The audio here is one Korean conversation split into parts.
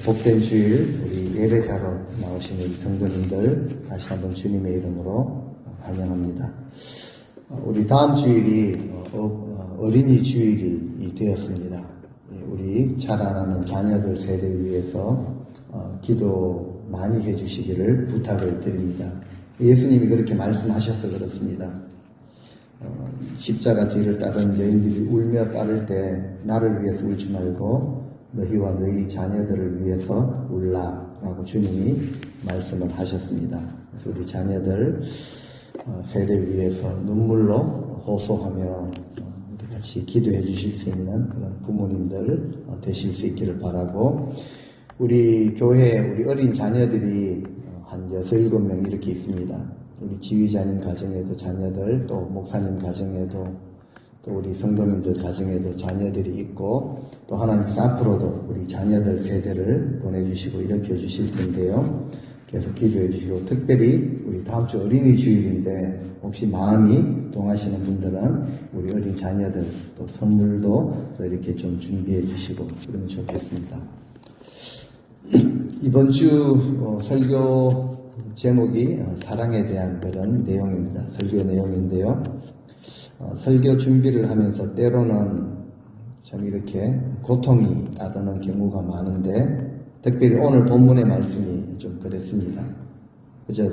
복된 주일 우리 예배자로 나오신 우리 성도님들 다시 한번 주님의 이름으로 환영합니다. 우리 다음 주일이 어린이 주일이 되었습니다. 우리 자라나는 자녀들 세대 위해서 기도 많이 해주시기를 부탁을 드립니다. 예수님이 그렇게 말씀하셔서 그렇습니다. 십자가 뒤를 따르는 여인들이 울며 따를 때 나를 위해서 울지 말고 너희와 너희 자녀들을 위해서 울라라고 주님이 말씀을 하셨습니다. 그래서 우리 자녀들 세대 위해서 눈물로 호소하며 우리 같이 기도해 주실 수 있는 그런 부모님들 되실 수 있기를 바라고, 우리 교회 우리 어린 자녀들이 한 6, 7명 이렇게 있습니다. 우리 지휘자님 가정에도 자녀들, 또 목사님 가정에도, 또 우리 성도님들 가정에도 자녀들이 있고, 또 하나님께서 앞으로도 우리 자녀들 세대를 보내주시고 일으켜 주실 텐데요. 계속 기도해 주시고, 특별히 우리 다음 주 어린이 주일인데 혹시 마음이 동하시는 분들은 우리 어린 자녀들 또 선물도 또 이렇게 좀 준비해 주시고 그러면 좋겠습니다. 이번 주 설교 제목이 사랑에 대한 그런 내용입니다. 설교 내용인데요. 설교 준비를 하면서 때로는 참 이렇게 고통이 따르는 경우가 많은데, 특별히 오늘 본문의 말씀이 좀 그랬습니다. 그저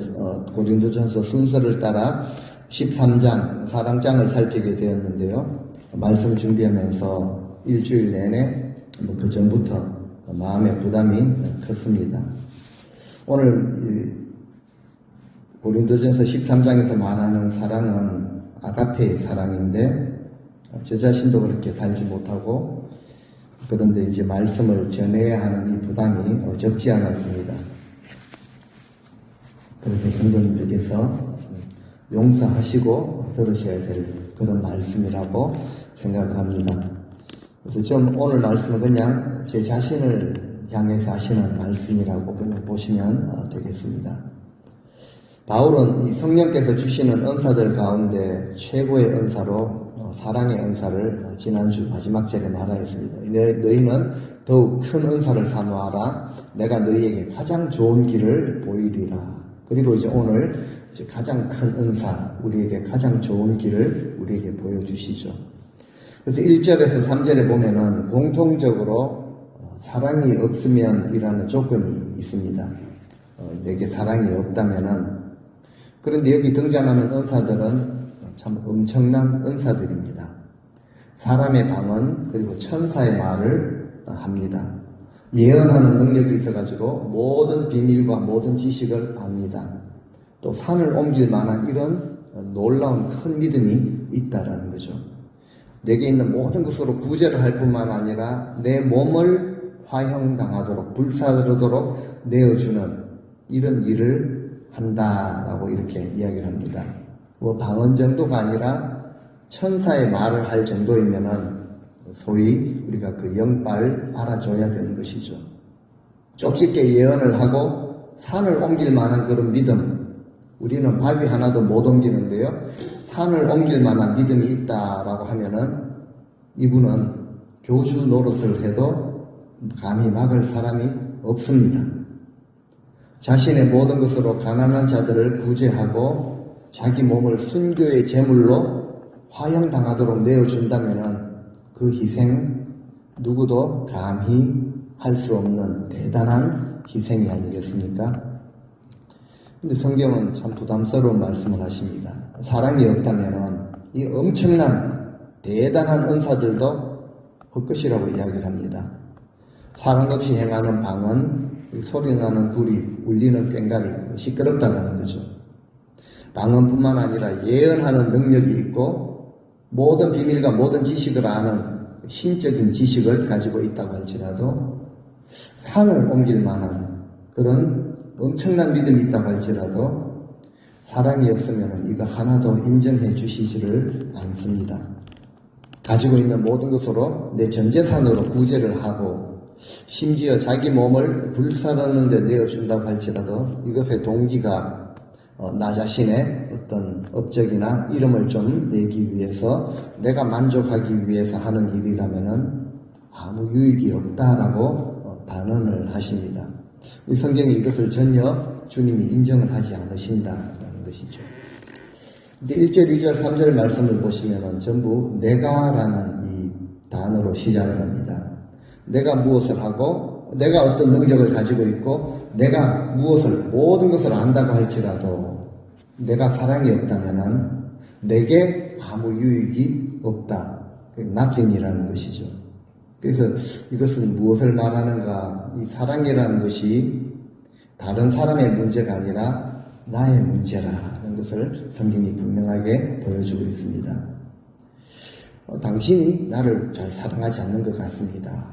고린도전서 순서를 따라 13장 사랑장을 살피게 되었는데요. 말씀 준비하면서 일주일 내내 그 전부터 마음의 부담이 컸습니다. 오늘 고린도전서 13장에서 말하는 사랑은 아가페의 사랑인데, 저 자신도 그렇게 살지 못하고, 그런데 이제 말씀을 전해야 하는 이 부담이 적지 않았습니다. 그래서 성도님들께서 용서하시고 들으셔야 될 그런 말씀이라고 생각을 합니다. 그래서 좀 오늘 말씀은 그냥 제 자신을 향해서 하시는 말씀이라고 그냥 보시면 되겠습니다. 바울은 이 성령께서 주시는 은사들 가운데 최고의 은사로 사랑의 은사를 지난주 마지막 절에 말하였습니다. 너희는 더욱 큰 은사를 사모하라. 내가 너희에게 가장 좋은 길을 보이리라. 그리고 이제 오늘 이제 가장 큰 은사, 우리에게 가장 좋은 길을 우리에게 보여주시죠. 그래서 1절에서 3절에 보면은 공통적으로 사랑이 없으면 이라는 조건이 있습니다. 내게 사랑이 없다면은, 그런데 여기 등장하는 은사들은 참 엄청난 은사들입니다. 사람의 방언 그리고 천사의 말을 합니다. 예언하는 능력이 있어가지고 모든 비밀과 모든 지식을 압니다. 또 산을 옮길 만한 이런 놀라운 큰 믿음이 있다라는 거죠. 내게 있는 모든 것으로 구제를 할 뿐만 아니라 내 몸을 화형당하도록 불사르도록 내어주는 이런 일을 한다라고 이렇게 이야기를 합니다. 뭐 방언 정도가 아니라 천사의 말을 할 정도이면은 소위 우리가 그 영빨 알아줘야 되는 것이죠. 쪽집게 예언을 하고 산을 옮길 만한 그런 믿음, 우리는 바위 하나도 못 옮기는데요, 산을 옮길 만한 믿음이 있다라고 하면은 이분은 교주 노릇을 해도 감히 막을 사람이 없습니다. 자신의 모든 것으로 가난한 자들을 구제하고 자기 몸을 순교의 제물로 화형당하도록 내어준다면은 그 희생 누구도 감히 할 수 없는 대단한 희생이 아니겠습니까? 근데 성경은 참 부담스러운 말씀을 하십니다. 사랑이 없다면은 이 엄청난 대단한 은사들도 헛것이라고 이야기를 합니다. 사랑 없이 행하는 방언, 소리나는 구리, 울리는 꽹과리, 시끄럽다는 거죠. 방언뿐만 아니라 예언하는 능력이 있고 모든 비밀과 모든 지식을 아는 신적인 지식을 가지고 있다고 할지라도, 산을 옮길 만한 그런 엄청난 믿음이 있다고 할지라도 사랑이 없으면 이거 하나도 인정해 주시지를 않습니다. 가지고 있는 모든 것으로 내 전재산으로 구제를 하고 심지어 자기 몸을 불살르는 데 내어준다고 할지라도 이것의 동기가 나 자신의 어떤 업적이나 이름을 좀 내기 위해서 내가 만족하기 위해서 하는 일이라면은 아무 유익이 없다라고 단언을 하십니다. 이 성경이 이것을 전혀 주님이 인정을 하지 않으신다라는 것이죠. 근데 1절, 2절, 3절 말씀을 보시면은 전부 내가라는 이 단어로 시작을 합니다. 내가 무엇을 하고 내가 어떤 능력을 가지고 있고 내가 무엇을 모든 것을 안다고 할지라도 내가 사랑이 없다면은 내게 아무 유익이 없다. nothing이라는 것이죠. 그래서 이것은 무엇을 말하는가? 이 사랑이라는 것이 다른 사람의 문제가 아니라 나의 문제라는 것을 성경이 분명하게 보여주고 있습니다. 당신이 나를 잘 사랑하지 않는 것 같습니다.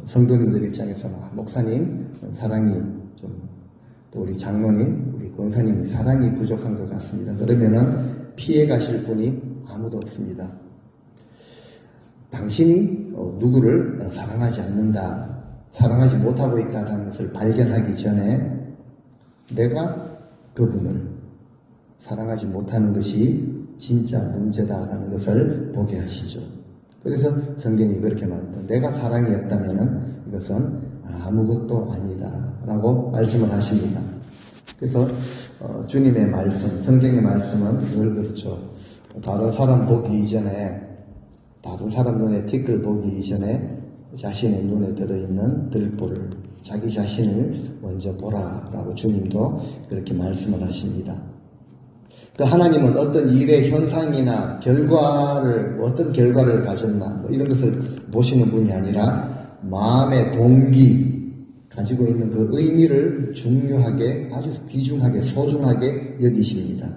성도님들 입장에서 목사님 사랑이 좀, 또 우리 장로님, 우리 권사님이 사랑이 부족한 것 같습니다. 그러면은 피해 가실 분이 아무도 없습니다. 당신이 누구를 사랑하지 않는다, 사랑하지 못하고 있다는 것을 발견하기 전에 내가 그분을 사랑하지 못하는 것이 진짜 문제다라는 것을 보게 하시죠. 그래서 성경이 그렇게 말합니다. 내가 사랑이 없다면 이것은 아무것도 아니다 라고 말씀을 하십니다. 그래서 주님의 말씀, 성경의 말씀은 늘 그렇죠. 다른 사람 보기 이전에, 다른 사람 눈에 티끌 보기 이전에 자신의 눈에 들어있는 들보를, 자기 자신을 먼저 보라라고 주님도 그렇게 말씀을 하십니다. 그 하나님은 어떤 일의 현상이나 결과를, 어떤 결과를 가졌나 이런 것을 보시는 분이 아니라 마음의 동기, 가지고 있는 그 의미를 중요하게, 아주 귀중하게, 소중하게 여기십니다.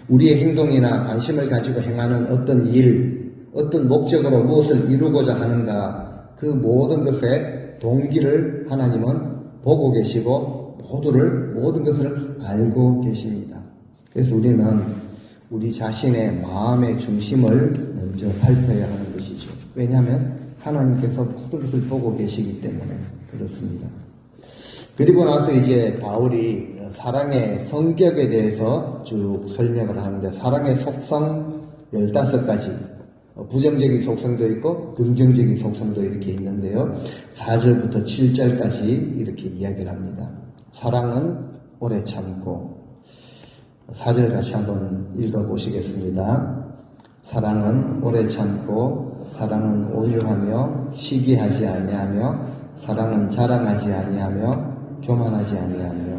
우리의 행동이나 관심을 가지고 행하는 어떤 일, 어떤 목적으로 무엇을 이루고자 하는가, 그 모든 것의 동기를 하나님은 보고 계시고 모든 것을 알고 계십니다. 그래서 우리는 우리 자신의 마음의 중심을 먼저 살펴야 하는 것이죠. 왜냐하면 하나님께서 모든 것을 보고 계시기 때문에 그렇습니다. 그리고 나서 이제 바울이 사랑의 성격에 대해서 쭉 설명을 하는데, 사랑의 속성 15가지, 부정적인 속성도 있고 긍정적인 속성도 이렇게 있는데요. 4절부터 7절까지 이렇게 이야기를 합니다. 사랑은 오래 참고, 4절 같이 한번 읽어보시겠습니다. 사랑은 오래 참고, 사랑은 온유하며 시기하지 아니하며, 사랑은 자랑하지 아니하며 교만하지 아니하며.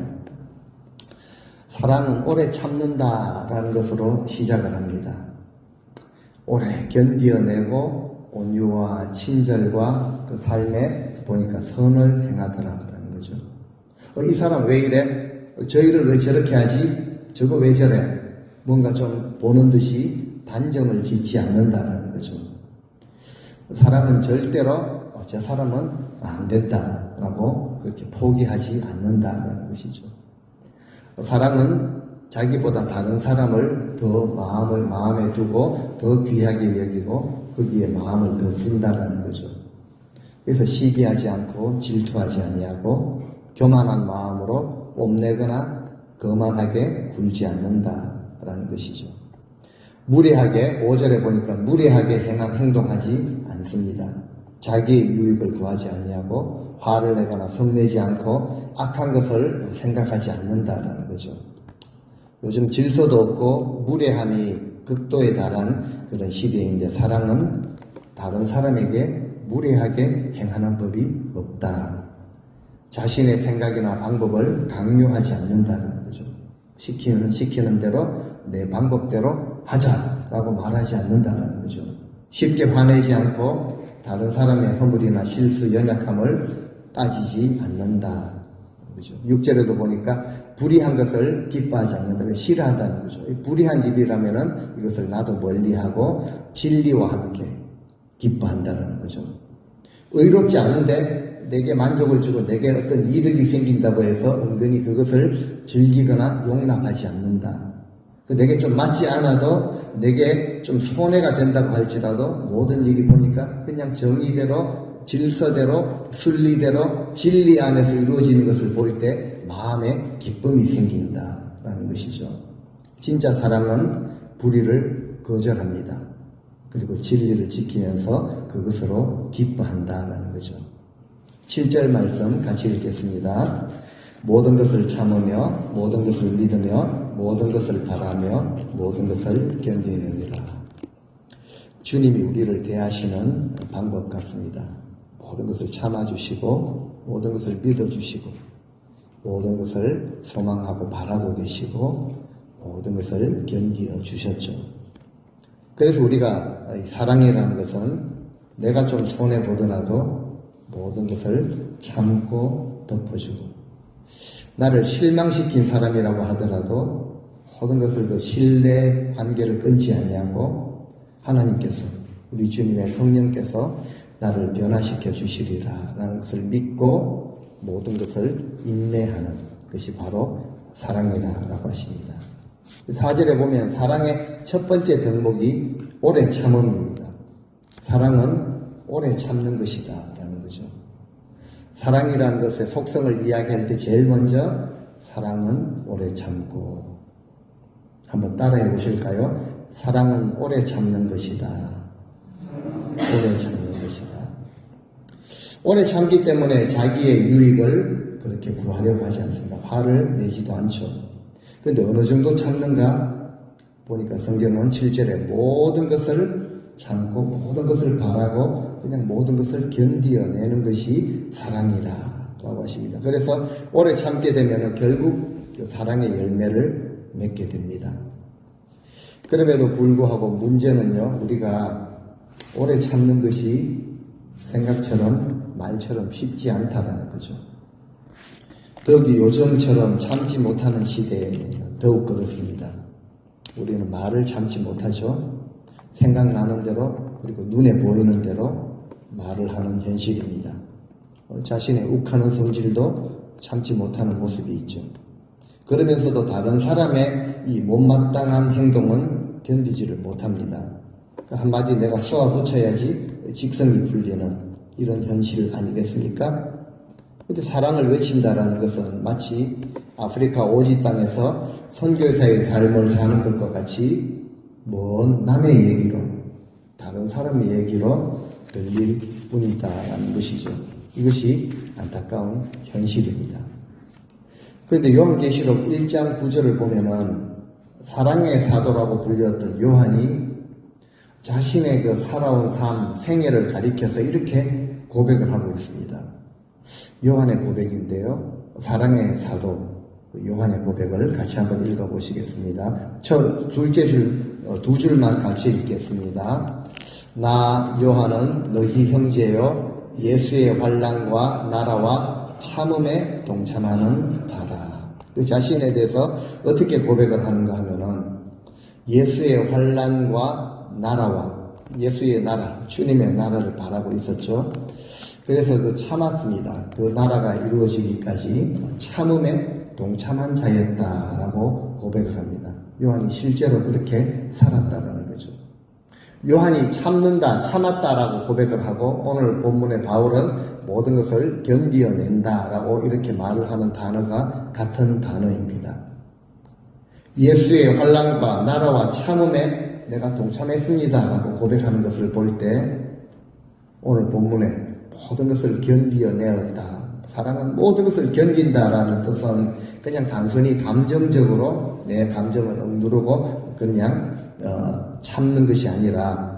사랑은 오래 참는다라는 것으로 시작을 합니다. 오래 견디어내고 온유와 친절과 그 삶에 보니까 선을 행하더라라는 거죠. 이 사람 왜 이래? 저 일을 왜 저렇게 하지? 저거 왜 저래? 뭔가 좀 보는 듯이 단정을 짓지 않는다는 거죠. 사람은 절대로 저 사람은 안 된다라고 그렇게 포기하지 않는다는 것이죠. 사랑은 자기보다 다른 사람을 더 마음에 두고 더 귀하게 여기고 거기에 마음을 더 쓴다는 거죠. 그래서 시기하지 않고 질투하지 아니하고 교만한 마음으로 뽐내거나 거만하게 굴지 않는다라는 것이죠. 무례하게, 5절에 보니까 무례하게 행동하지 않습니다. 자기의 유익을 구하지 아니하고 화를 내거나 성내지 않고 악한 것을 생각하지 않는다라는 거죠. 요즘 질서도 없고 무례함이 극도에 달한 그런 시대인데, 사랑은 다른 사람에게 무례하게 행하는 법이 없다. 자신의 생각이나 방법을 강요하지 않는다는 거죠. 시키는 대로 내 방법대로 하자라고 말하지 않는다는 거죠. 쉽게 화내지 않고 다른 사람의 허물이나 실수, 연약함을 따지지 않는다. 그죠? 6절에도 보니까 불의한 것을 기뻐하지 않는다. 싫어한다는 거죠. 불의한 일이라면은 이것을 나도 멀리하고 진리와 함께 기뻐한다는 거죠. 의롭지 않은데 내게 만족을 주고 내게 어떤 이득이 생긴다고 해서 은근히 그것을 즐기거나 용납하지 않는다. 내게 좀 맞지 않아도 내게 좀 손해가 된다고 할지라도 모든 일이 보니까 그냥 정의대로, 질서대로, 순리대로, 진리 안에서 이루어지는 것을 볼 때 마음에 기쁨이 생긴다라는 것이죠. 진짜 사랑은 불의를 거절합니다. 그리고 진리를 지키면서 그것으로 기뻐한다라는 거죠. 7절 말씀 같이 읽겠습니다. 모든 것을 참으며 모든 것을 믿으며 모든 것을 바라며 모든 것을 견디느니라. 주님이 우리를 대하시는 방법 같습니다. 모든 것을 참아주시고 모든 것을 믿어주시고 모든 것을 소망하고 바라고 계시고 모든 것을 견디어 주셨죠. 그래서 우리가 사랑이라는 것은 내가 좀 손해보더라도 모든 것을 참고 덮어주고 나를 실망시킨 사람이라고 하더라도 모든 것을 그 신뢰 관계를 끊지 아니하고 하나님께서 우리 주님의 성령께서 나를 변화시켜 주시리라 라는 것을 믿고 모든 것을 인내하는 것이 바로 사랑이라고 하십니다. 4절에 보면 사랑의 첫 번째 덕목이 오래 참음입니다. 사랑은 오래 참는 것이다 라는 거죠. 사랑이라는 것의 속성을 이야기할 때 제일 먼저 사랑은 오래 참고, 한번 따라해 보실까요? 사랑은 오래 참는 것이다. 오래 참는 것이다. 오래 참기 때문에 자기의 유익을 그렇게 구하려고 하지 않습니다. 화를 내지도 않죠. 그런데 어느 정도 참는가 보니까 성경은 7절에 모든 것을 참고 모든 것을 바라고 그냥 모든 것을 견디어내는 것이 사랑이라 라고 하십니다. 그래서 오래 참게 되면 결국 그 사랑의 열매를 맺게 됩니다. 그럼에도 불구하고 문제는요, 우리가 오래 참는 것이 생각처럼 말처럼 쉽지 않다라는 거죠. 더욱이 요즘처럼 참지 못하는 시대에 더욱 그렇습니다. 우리는 말을 참지 못하죠. 생각나는 대로 그리고 눈에 보이는 대로 말을 하는 현실입니다. 자신의 욱하는 성질도 참지 못하는 모습이 있죠. 그러면서도 다른 사람의 이 못마땅한 행동은 견디지를 못합니다. 한마디 내가 쏘아 붙여야지 직성이 풀리는 이런 현실 아니겠습니까? 근데 사랑을 외친다라는 것은 마치 아프리카 오지 땅에서 선교사의 삶을 사는 것과 같이 먼 남의 얘기로, 다른 사람의 얘기로 들릴 뿐이다라는 것이죠. 이것이 안타까운 현실입니다. 그런데 요한계시록 1장 9절을 보면은 사랑의 사도라고 불렸던 요한이 자신의 그 살아온 삶, 생애를 가리켜서 이렇게 고백을 하고 있습니다. 요한의 고백인데요. 사랑의 사도 요한의 고백을 같이 한번 읽어보시겠습니다. 두 줄만 같이 읽겠습니다. 나 요한은 너희 형제요 예수의 환난과 나라와 참음에 동참하는 자라. 그 자신에 대해서 어떻게 고백을 하는가 하면은 예수의 환난과 나라와 예수의 나라, 주님의 나라를 바라고 있었죠. 그래서 그 참았습니다. 그 나라가 이루어지기까지 참음에 동참한 자였다라고 고백을 합니다. 요한이 실제로 그렇게 살았다라는 거죠. 요한이 참는다, 참았다라고 고백을 하고 오늘 본문의 바울은 모든 것을 견디어낸다라고 이렇게 말을 하는 단어가 같은 단어입니다. 예수의 환난과 나라와 참음에 내가 동참했습니다라고 고백하는 것을 볼 때 오늘 본문에 모든 것을 견디어내었다. 사랑은 모든 것을 견딘다라는 뜻은 그냥 단순히 감정적으로 내 감정을 억누르고 그냥 참는 것이 아니라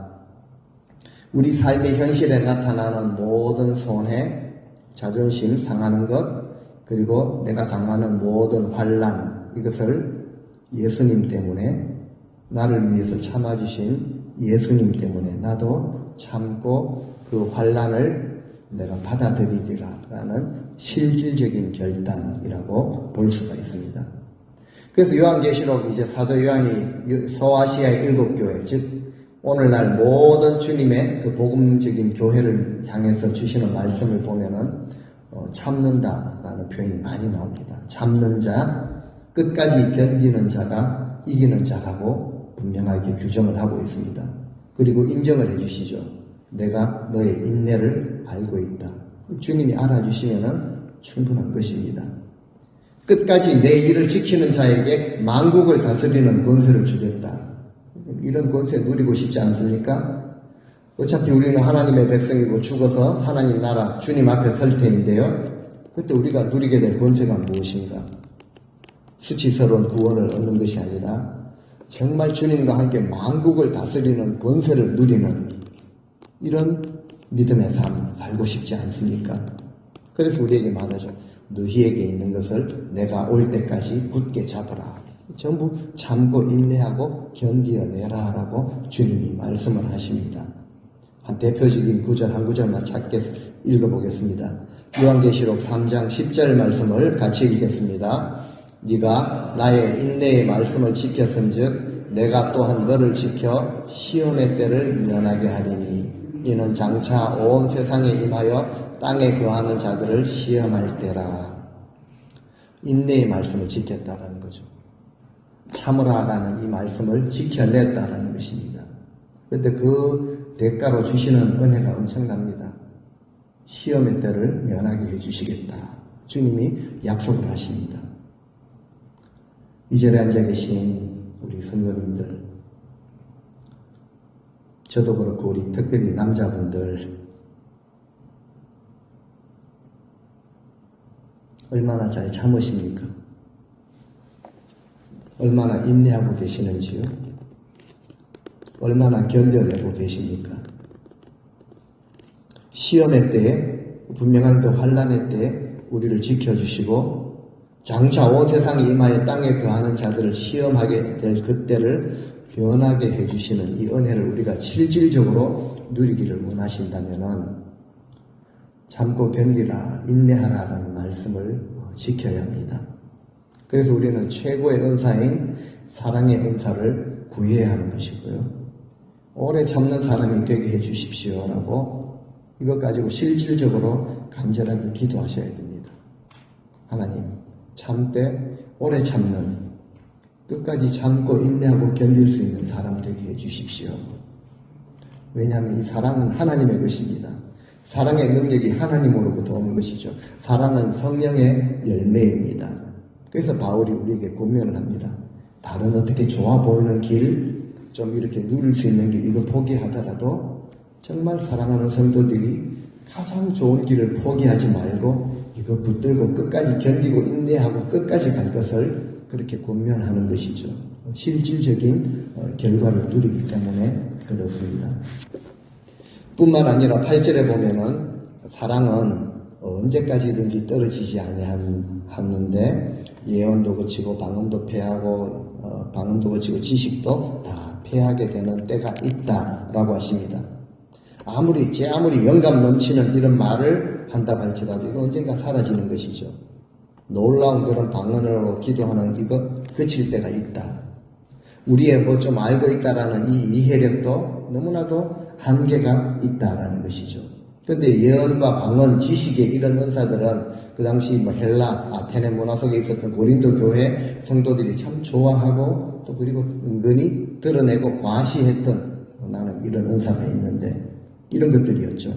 우리 삶의 현실에 나타나는 모든 손해, 자존심 상하는 것, 그리고 내가 당하는 모든 환난, 이것을 예수님 때문에 나를 위해서 참아주신 예수님 때문에 나도 참고 그 환난을 내가 받아들이리라 라는 실질적인 결단이라고 볼 수가 있습니다. 그래서 요한계시록 이제 사도 요한이 소아시아의 7교회, 즉 오늘날 모든 주님의 그 복음적인 교회를 향해서 주시는 말씀을 보면은 참는다라는 표현이 많이 나옵니다. 참는 자, 끝까지 견디는 자가 이기는 자라고 분명하게 규정을 하고 있습니다. 그리고 인정을 해주시죠. 내가 너의 인내를 알고 있다. 주님이 알아주시면은 충분한 것입니다. 끝까지 내 일을 지키는 자에게 만국을 다스리는 권세를 주겠다. 이런 권세 누리고 싶지 않습니까? 어차피 우리는 하나님의 백성이고 죽어서 하나님 나라 주님 앞에 설 테인데요. 그때 우리가 누리게 될 권세가 무엇인가? 수치스러운 구원을 얻는 것이 아니라 정말 주님과 함께 만국을 다스리는 권세를 누리는 이런 믿음의 삶 살고 싶지 않습니까? 그래서 우리에게 말하죠. 너희에게 있는 것을 내가 올 때까지 굳게 잡으라. 전부 참고 인내하고 견디어내라 라고 주님이 말씀을 하십니다. 한 대표적인 구절 한 구절만 짧게 읽어보겠습니다. 요한계시록 3장 10절 말씀을 같이 읽겠습니다. 네가 나의 인내의 말씀을 지켰은즉 내가 또한 너를 지켜 시험의 때를 면하게 하리니 이는 장차 온 세상에 임하여 땅에 거하는 자들을 시험할 때라. 인내의 말씀을 지켰다라는 거죠. 참으라라는 이 말씀을 지켜냈다라는 것입니다. 그런데 그 대가로 주시는 은혜가 엄청납니다. 시험의 때를 면하게 해주시겠다. 주님이 약속을 하십니다. 이 자리에 앉아 계신 우리 성도님들, 저도 그렇고 우리 특별히 남자분들 얼마나 잘 참으십니까? 얼마나 인내하고 계시는지요? 얼마나 견뎌내고 계십니까? 시험의 때에, 분명한 그 환난의 때에 우리를 지켜주시고 장차 온 세상에 임하여 땅에 거하는 자들을 시험하게 될 그때를 변하게 해주시는 이 은혜를 우리가 실질적으로 누리기를 원하신다면은 참고 견디라, 인내하라라는 말씀을 지켜야 합니다. 그래서 우리는 최고의 은사인 사랑의 은사를 구해야 하는 것이고요. 오래 참는 사람이 되게 해주십시오라고 이것 가지고 실질적으로 간절하게 기도하셔야 됩니다. 하나님, 참되 오래 참는, 끝까지 참고 인내하고 견딜 수 있는 사람 되게 해주십시오. 왜냐하면 이 사랑은 하나님의 것입니다. 사랑의 능력이 하나님으로부터 오는 것이죠. 사랑은 성령의 열매입니다. 그래서 바울이 우리에게 권면을 합니다. 다른 어떻게 좋아 보이는 길, 좀 이렇게 누릴 수 있는 길, 이거 포기하더라도 정말 사랑하는 성도들이 가장 좋은 길을 포기하지 말고 이거 붙들고 끝까지 견디고 인내하고 끝까지 갈 것을 그렇게 권면하는 것이죠. 실질적인 결과를 누리기 때문에 그렇습니다. 뿐만 아니라 8절에 보면은 사랑은 언제까지든지 떨어지지 아니하는데 예언도 그치고 방언도 패하고 방언도 그치고 지식도 다 패하게 되는 때가 있다라고 하십니다. 아무리 영감 넘치는 이런 말을 한다고 할지라도 이거 언젠가 사라지는 것이죠. 놀라운 그런 방언으로 기도하는 이거 그칠 때가 있다. 우리의 뭐 좀 알고 있다라는 이 이해력도 너무나도 한계가 있다라는 것이죠. 그런데 예언과 방언, 지식의 이런 은사들은 그 당시 뭐 헬라, 아테네 문화 속에 있었던 고린도 교회 성도들이 참 좋아하고 또 그리고 은근히 드러내고 과시했던 나는 이런 은사가 있는데 이런 것들이었죠.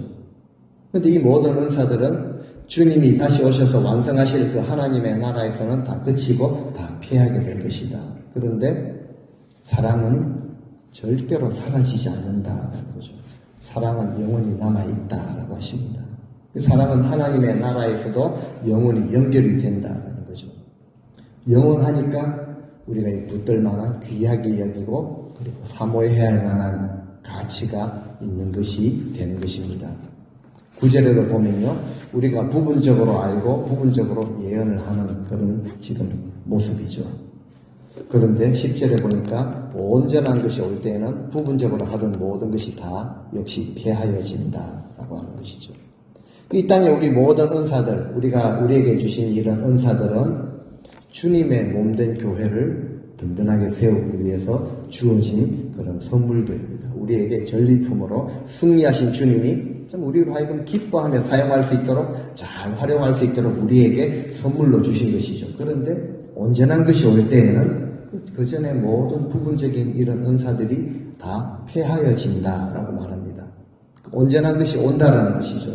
그런데 이 모든 은사들은 주님이 다시 오셔서 완성하실 그 하나님의 나라에서는 다 그치고 다 패하게 될 것이다. 그런데 사랑은 절대로 사라지지 않는다라는 거죠. 사랑은 영원히 남아있다라고 하십니다. 그 사랑은 하나님의 나라에서도 영원히 연결이 된다라는 거죠. 영원하니까 우리가 붙들 만한 귀하게 여기고 그리고 사모해야 할 만한 가치가 있는 것이 되는 것입니다. 9절에도 보면요. 우리가 부분적으로 알고 부분적으로 예언을 하는 그런 지금 모습이죠. 그런데 10절에 보니까 온전한 것이 올 때에는 부분적으로 하던 모든 것이 다 역시 폐하여진다라고 하는 것이죠. 이 땅에 우리 모든 은사들, 우리에게 주신 이런 은사들은 주님의 몸된 교회를 더 든든하게 세우기 위해서 주어진 그런 선물들입니다. 우리에게 전리품으로 승리하신 주님이 좀 우리로 하여금 기뻐하며 사용할 수 있도록 잘 활용할 수 있도록 우리에게 선물로 주신 것이죠. 그런데 온전한 것이 올 때에는 그 전에 모든 부분적인 이런 은사들이 다 폐하여진다라고 말합니다. 온전한 것이 온다라는 것이죠.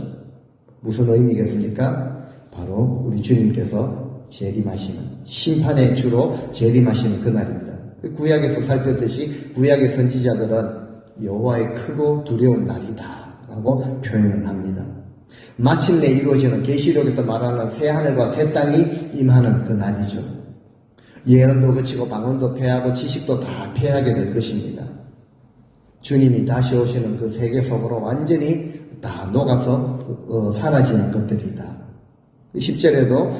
무슨 의미겠습니까? 바로 우리 주님께서 재림하시는, 심판의 주로 재림하시는 그날입니다. 구약에서 살폈듯이 구약의 선지자들은 여호와의 크고 두려운 날이다 라고 표현을 합니다. 마침내 이루어지는 계시록에서 말하는 새하늘과 새 땅이 임하는 그 날이죠. 예언도 그치고 방언도 패하고 지식도 다 패하게 될 것입니다. 주님이 다시 오시는 그 세계 속으로 완전히 다 녹아서 사라지는 것들이다. 10절에도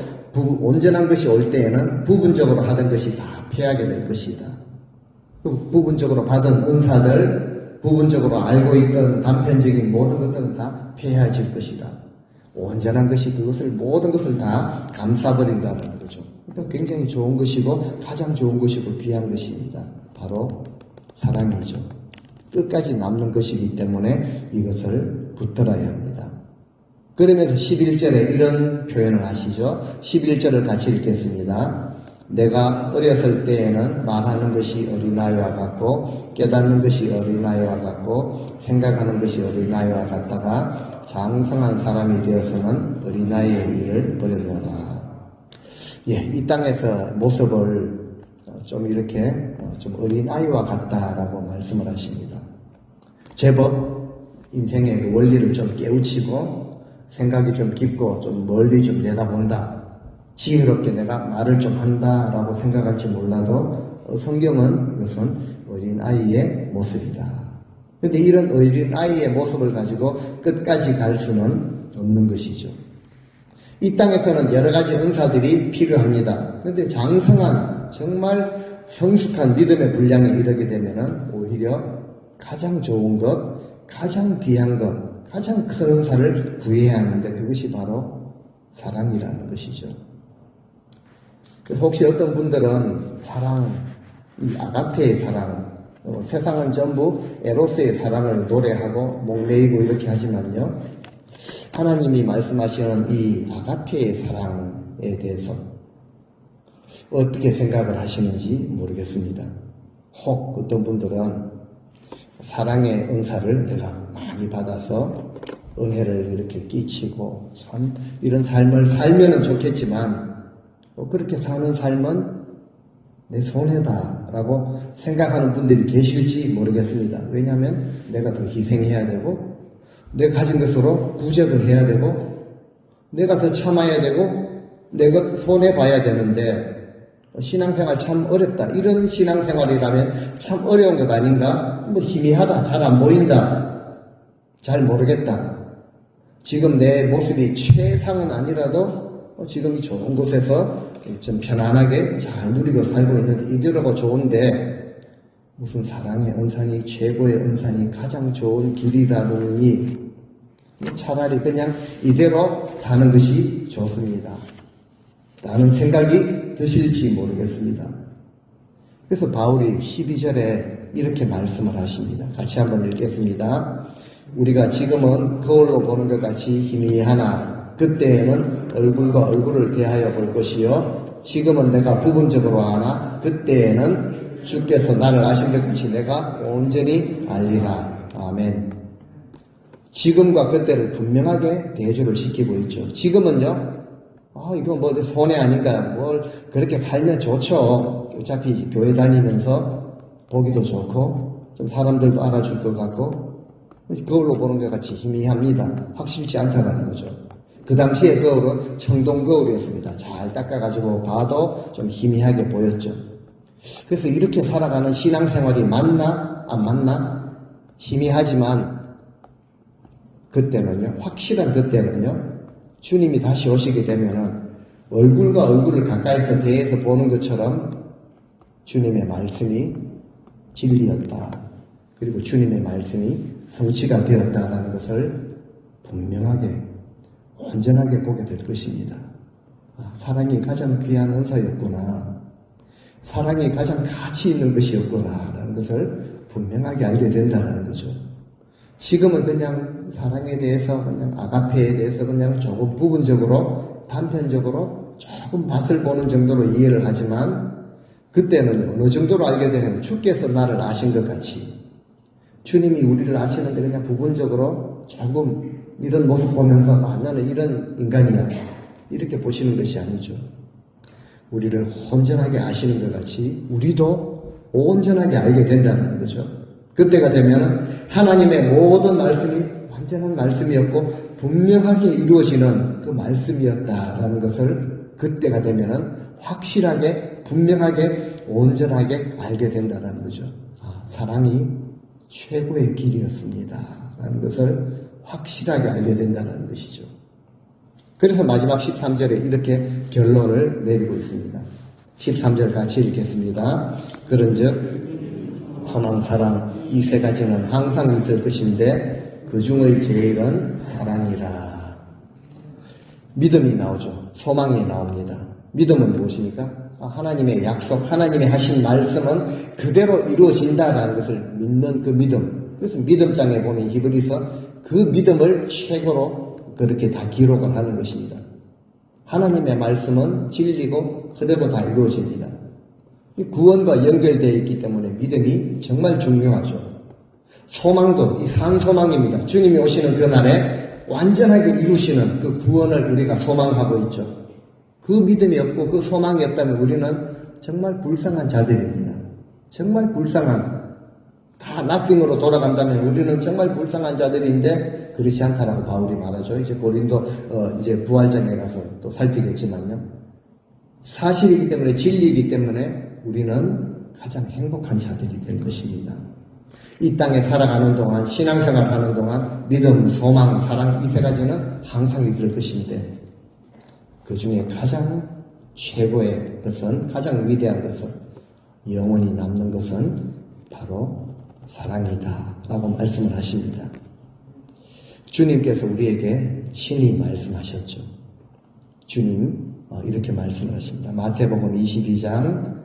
온전한 것이 올 때에는 부분적으로 하던 것이 다 패하게 될 것이다. 부분적으로 받은 은사들, 부분적으로 알고 있던 단편적인 모든 것들은 다 폐하질 것이다. 온전한 것이 그것을 모든 것을 다 감싸버린다는 거죠. 그러니까 굉장히 좋은 것이고 가장 좋은 것이고 귀한 것입니다. 바로 사랑이죠. 끝까지 남는 것이기 때문에 이것을 붙들어야 합니다. 그러면서 11절에 이런 표현을 하시죠. 11절을 같이 읽겠습니다. 내가 어렸을 때에는 말하는 것이 어린아이와 같고 깨닫는 것이 어린아이와 같고 생각하는 것이 어린아이와 같다가 장성한 사람이 되어서는 어린아이의 일을 버렸노라. 이 땅에서 모습을 좀 이렇게 좀 어린아이와 같다라고 말씀을 하십니다. 제법 인생의 그 원리를 좀 깨우치고 생각이 좀 깊고 좀 멀리 좀 내다본다. 지혜롭게 내가 말을 좀 한다라고 생각할지 몰라도 성경은 이것은 어린아이의 모습이다. 그런데 이런 어린아이의 모습을 가지고 끝까지 갈 수는 없는 것이죠. 이 땅에서는 여러 가지 은사들이 필요합니다. 그런데 장성한 정말 성숙한 믿음의 분량에 이르게 되면은 오히려 가장 좋은 것, 가장 귀한 것, 가장 큰 은사를 구해야 하는데 그것이 바로 사랑이라는 것이죠. 그래서 혹시 어떤 분들은 사랑, 이 아가페의 사랑, 세상은 전부 에로스의 사랑을 노래하고 목매이고 이렇게 하지만요. 하나님이 말씀하시는 이 아가페의 사랑에 대해서 어떻게 생각을 하시는지 모르겠습니다. 혹 어떤 분들은 사랑의 은사를 내가 많이 받아서 은혜를 이렇게 끼치고 참 이런 삶을 살면은 좋겠지만 그렇게 사는 삶은 내 손해다라고 생각하는 분들이 계실지 모르겠습니다. 왜냐하면 내가 더 희생해야 되고 내가 가진 것으로 부적을 해야 되고 내가 더 참아야 되고 내가 손해봐야 되는데 신앙생활 참 어렵다. 이런 신앙생활이라면 참 어려운 것 아닌가? 희미하다. 잘 안 보인다. 잘 모르겠다. 지금 내 모습이 최상은 아니라도 지금 이 좋은 곳에서 좀 편안하게 잘 누리고 살고 있는데 이대로가 좋은데 무슨 사랑의 은산이 최고의 은산이 가장 좋은 길이라느니 차라리 그냥 이대로 사는 것이 좋습니다. 라는 생각이 드실지 모르겠습니다. 그래서 바울이 12절에 이렇게 말씀을 하십니다. 같이 한번 읽겠습니다. 우리가 지금은 거울로 보는 것 같이 희미하나 그때에는 얼굴과 얼굴을 대하여 볼 것이요 지금은 내가 부분적으로 아나 그때에는 주께서 나를 아신 것 같이 내가 온전히 알리라. 아멘. 지금과 그때를 분명하게 대조를 시키고 있죠. 지금은요 이거 뭐 손해 아닌가 뭘 그렇게 살면 좋죠. 어차피 교회 다니면서 보기도 좋고 좀 사람들도 알아줄 것 같고 거울로 보는 것 같이 희미합니다. 확실치 않다는 거죠. 그 당시에 거울은 청동 거울이었습니다. 잘 닦아가지고 봐도 좀 희미하게 보였죠. 그래서 이렇게 살아가는 신앙생활이 맞나 안 맞나 희미하지만 그때는요 확실한 그때는요 주님이 다시 오시게 되면은 얼굴과 얼굴을 가까이서 대해서 보는 것처럼 주님의 말씀이 진리였다. 그리고 주님의 말씀이 성취가 되었다라는 것을 분명하게 온전하게 보게 될 것입니다. 사랑이 가장 귀한 은사였구나. 사랑이 가장 가치 있는 것이었구나라는 것을 분명하게 알게 된다는 거죠. 지금은 그냥 사랑에 대해서 그냥 아가페에 대해서 그냥 조금 부분적으로 단편적으로 조금 맛을 보는 정도로 이해를 하지만 그때는 어느 정도로 알게 되냐면 주께서 나를 아신 것 같이 주님이 우리를 아시는데 그냥 부분적으로 조금 이런 모습 보면서 나는 이런 인간이야 이렇게 보시는 것이 아니죠. 우리를 온전하게 아시는 것 같이 우리도 온전하게 알게 된다는 거죠. 그때가 되면 하나님의 모든 말씀이 완전한 말씀이었고 분명하게 이루어지는 그 말씀이었다라는 것을 그때가 되면 확실하게 분명하게 온전하게 알게 된다는 거죠. 사랑이 최고의 길이었습니다 라는 것을 확실하게 알게 된다는 것이죠. 그래서 마지막 13절에 이렇게 결론을 내리고 있습니다. 13절 같이 읽겠습니다. 그런즉 소망, 사랑 이 세 가지는 항상 있을 것인데 그 중의 제일은 사랑이라. 믿음이 나오죠. 소망이 나옵니다. 믿음은 무엇입니까? 하나님의 약속, 하나님이 하신 말씀은 그대로 이루어진다라는 것을 믿는 그 믿음. 그래서 믿음장에 보면 히브리서 그 믿음을 최고로 그렇게 다 기록을 하는 것입니다. 하나님의 말씀은 진리고 그대로 다 이루어집니다. 구원과 연결되어 있기 때문에 믿음이 정말 중요하죠. 소망도 이 상소망입니다. 주님이 오시는 그날에 완전하게 이루시는 그 구원을 우리가 소망하고 있죠. 그 믿음이 없고 그 소망이 없다면 우리는 정말 불쌍한 자들입니다. 정말 불쌍한, 다 낙심으로 돌아간다면 우리는 정말 불쌍한 자들인데 그렇지 않다라고 바울이 말하죠. 이제 고린도 이제 부활장에 가서 또 살피겠지만요. 사실이기 때문에 진리이기 때문에 우리는 가장 행복한 자들이 될 것입니다. 이 땅에 살아가는 동안 신앙생활 하는 동안 믿음, 소망, 사랑 이 세 가지는 항상 있을 것인데 그 중에 가장 최고의 것은 가장 위대한 것은 영원히 남는 것은 바로 사랑이다 라고 말씀을 하십니다. 주님께서 우리에게 친히 말씀하셨죠. 주님 이렇게 말씀을 하십니다. 마태복음 22장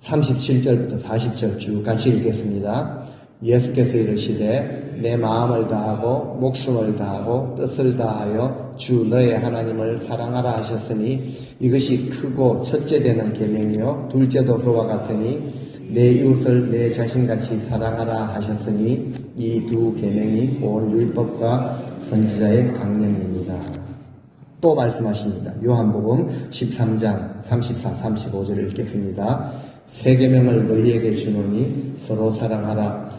37절부터 40절 쭉 같이 읽겠습니다. 예수께서 이르시되 내 마음을 다하고 목숨을 다하고 뜻을 다하여 주 너의 하나님을 사랑하라 하셨으니 이것이 크고 첫째 되는 계명이요 둘째도 그와 같으니 내 이웃을 내 자신같이 사랑하라 하셨으니 이 두 계명이 온 율법과 선지자의 강령입니다. 또 말씀하십니다. 요한복음 13장 34, 35절을 읽겠습니다. 새 계명을 너희에게 주노니 서로 사랑하라.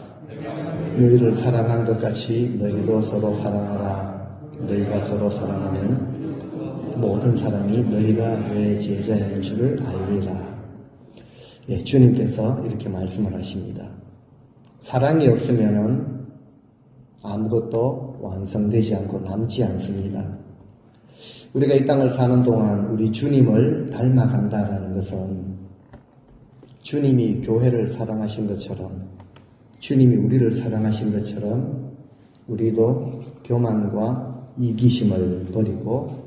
너희를 사랑한 것 같이 너희도 서로 사랑하라. 너희가 서로 사랑하면 모든 사람이 너희가 내 제자인 줄을 알리라. 예, 주님께서 이렇게 말씀을 하십니다. 사랑이 없으면은 아무것도 완성되지 않고 남지 않습니다. 우리가 이 땅을 사는 동안 우리 주님을 닮아간다라는 것은 주님이 교회를 사랑하신 것처럼 주님이 우리를 사랑하신 것처럼 우리도 교만과 이기심을 버리고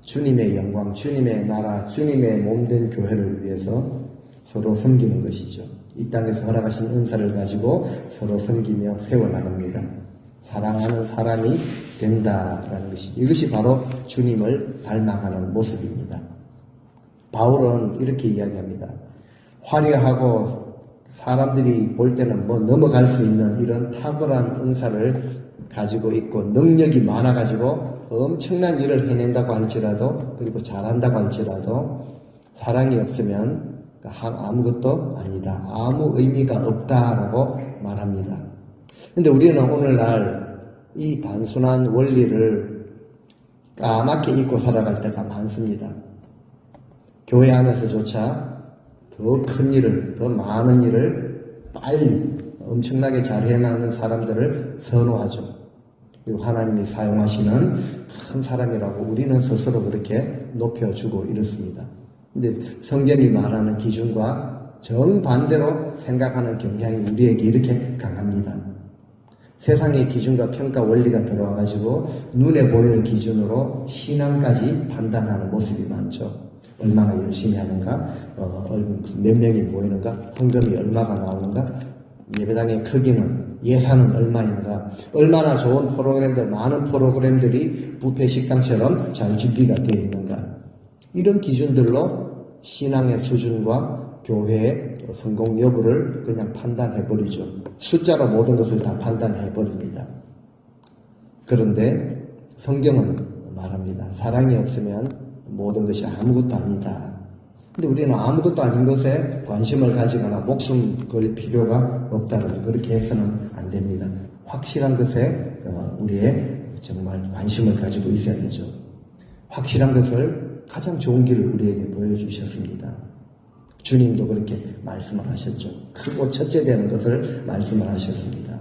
주님의 영광, 주님의 나라, 주님의 몸된 교회를 위해서 서로 섬기는 것이죠. 이 땅에서 허락하신 은사를 가지고 서로 섬기며 세워나갑니다. 사랑하는 사람이 된다라는 것이 이것이 바로 주님을 닮아가는 모습입니다. 바울은 이렇게 이야기합니다. 화려하고 사람들이 볼 때는 넘어갈 수 있는 이런 탁월한 은사를 가지고 있고 능력이 많아가지고 엄청난 일을 해낸다고 할지라도 그리고 잘한다고 할지라도 사랑이 없으면 아무것도 아니다. 아무 의미가 없다라고 말합니다. 근데 우리는 오늘날 이 단순한 원리를 까맣게 잊고 살아갈 때가 많습니다. 교회 안에서조차 더 큰 일을, 더 많은 일을 빨리 엄청나게 잘 해나가는 사람들을 선호하죠. 그리고 하나님이 사용하시는 큰 사람이라고 우리는 스스로 그렇게 높여주고 이렇습니다. 근데 성경이 말하는 기준과 정반대로 생각하는 경향이 우리에게 이렇게 강합니다. 세상의 기준과 평가 원리가 들어와가지고 눈에 보이는 기준으로 신앙까지 판단하는 모습이 많죠. 얼마나 열심히 하는가, 몇 명이 모이는가, 헌금이 얼마가 나오는가, 예배당의 크기는, 예산은 얼마인가, 얼마나 좋은 프로그램들, 많은 프로그램들이 뷔페 식당처럼 잘 준비가 되어 있는가, 이런 기준들로 신앙의 수준과 교회의 성공 여부를 그냥 판단해버리죠. 숫자로 모든 것을 다 판단해버립니다. 그런데 성경은 말합니다. 사랑이 없으면 모든 것이 아무것도 아니다. 근데 우리는 아무것도 아닌 것에 관심을 가지거나 목숨 걸 필요가 없다는, 그렇게 해서는 안 됩니다. 확실한 것에 우리의 정말 관심을 가지고 있어야 되죠. 확실한 것을, 가장 좋은 길을 우리에게 보여주셨습니다. 주님도 그렇게 말씀을 하셨죠. 크고 첫째 되는 것을 말씀을 하셨습니다.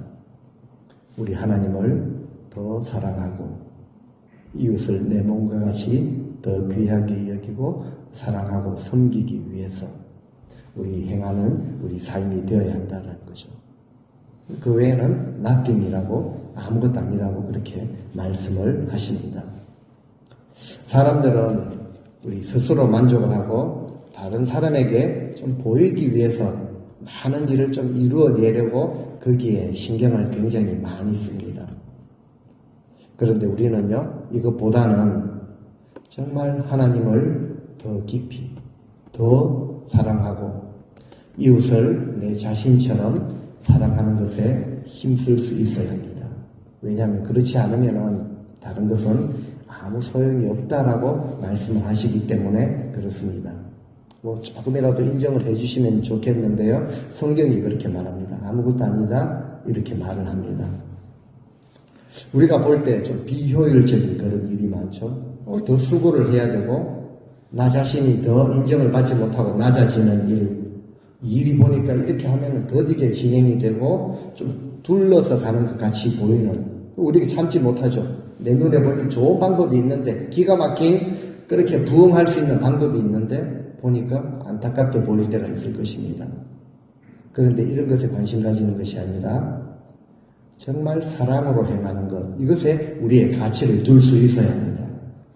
우리 하나님을 더 사랑하고 이웃을 내 몸과 같이 더 귀하게 여기고 사랑하고 섬기기 위해서 우리 행하는 우리 삶이 되어야 한다는 거죠. 그 외에는 nothing이라고, 아무것도 아니라고 그렇게 말씀을 하십니다. 사람들은 우리 스스로 만족을 하고 다른 사람에게 좀 보이기 위해서 많은 일을 좀 이루어내려고 거기에 신경을 굉장히 많이 씁니다. 그런데 우리는요, 이것보다는 정말 하나님을 더 깊이, 더 사랑하고 이웃을 내 자신처럼 사랑하는 것에 힘쓸 수 있어야 합니다. 왜냐하면 그렇지 않으면 다른 것은 아무 소용이 없다라고 말씀을 하시기 때문에 그렇습니다. 뭐 조금이라도 인정을 해주시면 좋겠는데요, 성경이 그렇게 말합니다. 아무것도 아니다, 이렇게 말을 합니다. 우리가 볼 때 좀 비효율적인 그런 일이 많죠. 더 수고를 해야 되고 나 자신이 더 인정을 받지 못하고 낮아지는 일이 보니까 이렇게 하면 더디게 진행이 되고 좀 둘러서 가는 것 같이 보이는, 우리가 참지 못하죠. 내 눈에 볼 때 좋은 방법이 있는데, 기가 막힌 그렇게 부응할 수 있는 방법이 있는데 보니까 안타깝게 보일 때가 있을 것입니다. 그런데 이런 것에 관심 가지는 것이 아니라 정말 사랑으로 행하는 것, 이것에 우리의 가치를 둘 수 있어야 합니다.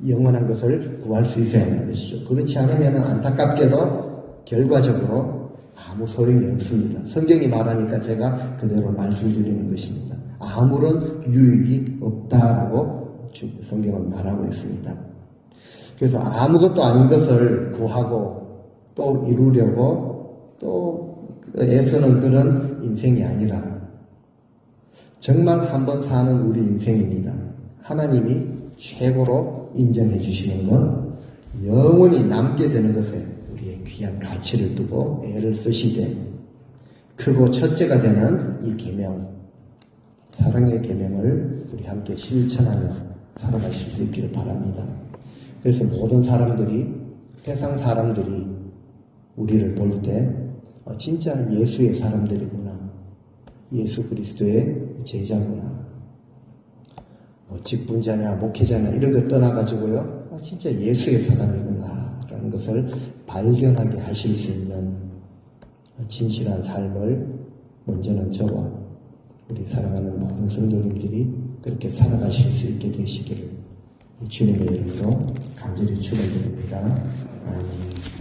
영원한 것을 구할 수 있어야 하는 것이죠. 그렇지 않으면 안타깝게도 결과적으로 아무 소용이 없습니다. 성경이 말하니까 제가 그대로 말씀드리는 것입니다. 아무런 유익이 없다라고 성경은 말하고 있습니다. 그래서 아무것도 아닌 것을 구하고 또 이루려고 또 애쓰는 그런 인생이 아니라 정말 한번 사는 우리 인생입니다. 하나님이 최고로 인정해 주시는 건 영원히 남게 되는 것에 우리의 귀한 가치를 두고 애를 쓰시되, 크고 첫째가 되는 이 계명, 사랑의 계명을 우리 함께 실천하며 살아가실 수 있기를 바랍니다. 그래서 모든 사람들이, 세상 사람들이 우리를 볼 때 진짜 예수의 사람들이구나, 예수 그리스도의 제자구나, 직분자냐 목회자냐 이런 거 떠나가지고요, 진짜 예수의 사람이구나 라는 것을 발견하게 하실 수 있는 진실한 삶을 먼저는 저와 우리 사랑하는 모든 성도님들이 그렇게 살아가실 수 있게 되시기를 주님의 이름으로 간절히 축원드립니다. 아멘.